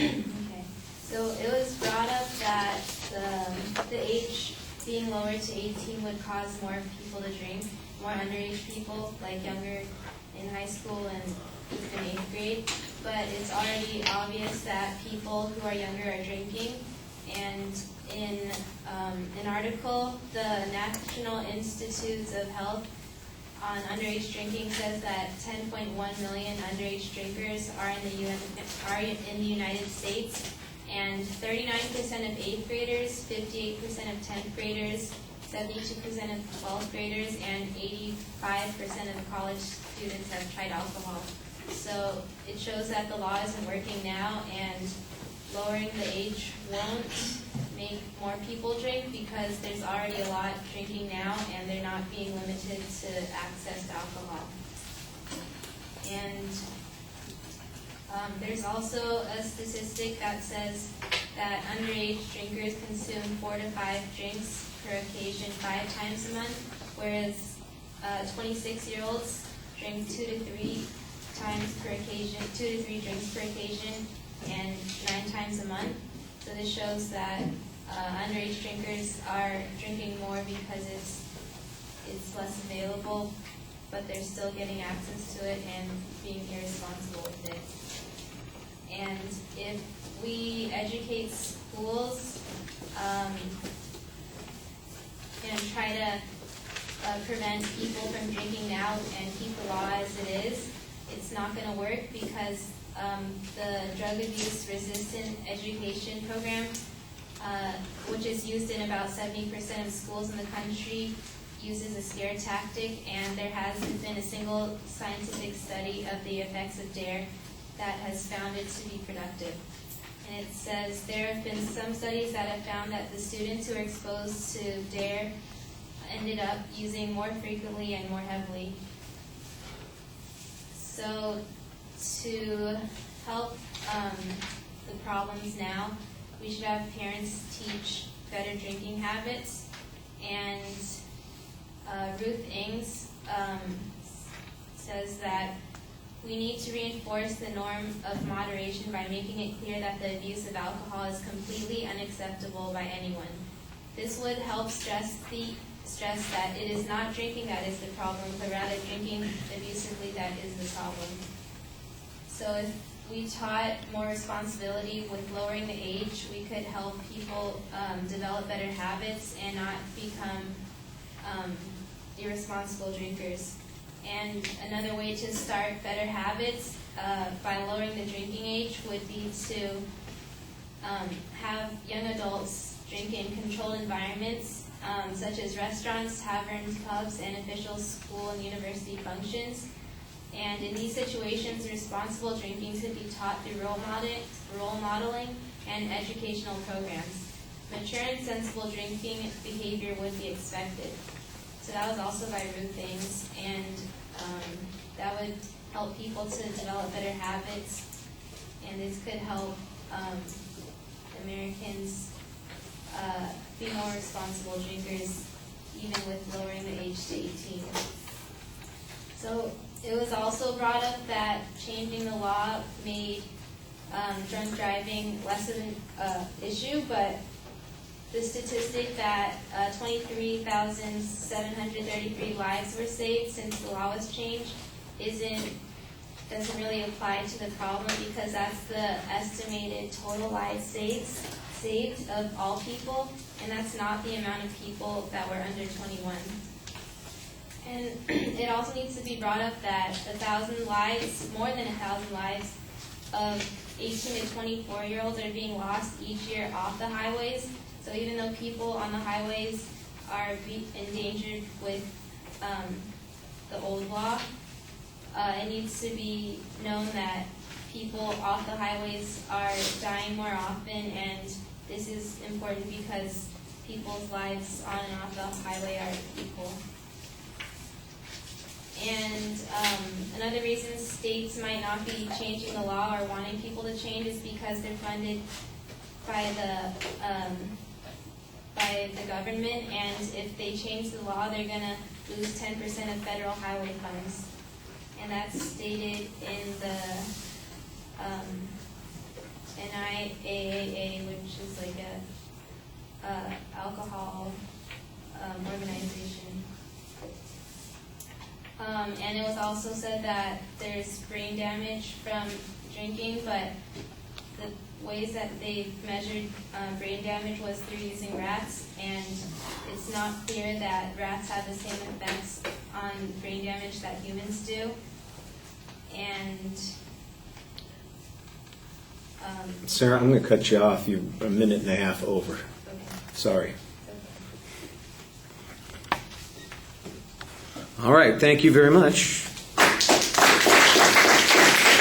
Okay, so it was brought up that the age being lowered to 18 would cause more people to drink, more underage people, like younger in high school and even 8th grade. But it's already obvious that people who are younger are drinking. And in an article, the National Institutes of Health on underage drinking says that 10.1 million underage drinkers are in the United States, and 39% of 8th graders, 58% of 10th graders, 72% of 12th graders, and 85% of college students have tried alcohol. So it shows that the law isn't working now, and lowering the age won't make more people drink because there's already a lot drinking now and they're not being limited to access to alcohol. And there's also a statistic that says that underage drinkers consume 4 to 5 drinks per occasion 5 times a month, whereas 26-year-olds drink 2 to 3 times per occasion, 2 to 3 drinks per occasion, and 9 times a month. So this shows that underage drinkers are drinking more because it's less available, but they're still getting access to it and being irresponsible with it. And if we educate schools and try to prevent people from drinking now and keep the law as it is, it's not going to work because the drug abuse resistant education program, which is used in about 70% of schools in the country, uses a scare tactic, and there hasn't been a single scientific study of the effects of DARE that has found it to be productive. And it says there have been some studies that have found that the students who are exposed to DARE ended up using more frequently and more heavily. So to help the problems now, we should have parents teach better drinking habits. And Ruth Ings says that we need to reinforce the norm of moderation by making it clear that the abuse of alcohol is completely unacceptable by anyone. This would help stress that it is not drinking that is the problem, but rather drinking abusively that is the problem. So if we taught more responsibility with lowering the age, we could help people develop better habits and not become irresponsible drinkers. And another way to start better habits by lowering the drinking age would be to have young adults drink in controlled environments, such as restaurants, taverns, pubs, and official school and university functions. And in these situations, responsible drinking should be taught through role modeling and educational programs. Mature and sensible drinking behavior would be expected. So that was also by Ruth Ings, and that would help people to develop better habits, and this could help Americans be more responsible drinkers, even with lowering the age to 18. So it was also brought up that changing the law made drunk driving less of an issue, but the statistic that 23,733 lives were saved since the law was changed doesn't really apply to the problem, because that's the estimated total lives saved of all people, and that's not the amount of people that were under 21. And it also needs to be brought up that 1,000 lives, more than 1,000 lives of 18 to 24-year-olds are being lost each year off the highways. So even though people on the highways are endangered with the old law, it needs to be known that people off the highways are dying more often, and this is important because people's lives on and off the highway are equal. And another reason states might not be changing the law or wanting people to change is because they're funded by the government, and if they change the law, they're going to lose 10% of federal highway funds. And that's stated in the NI IAAA, which is like a alcohol organization. And it was also said that there's brain damage from drinking, but the ways that they've measured brain damage was through using rats, and it's not clear that rats have the same effects on brain damage that humans do. And Sarah, I'm going to cut you off. You're a minute and a half over. okay. Sorry. Okay. All right, thank you very much.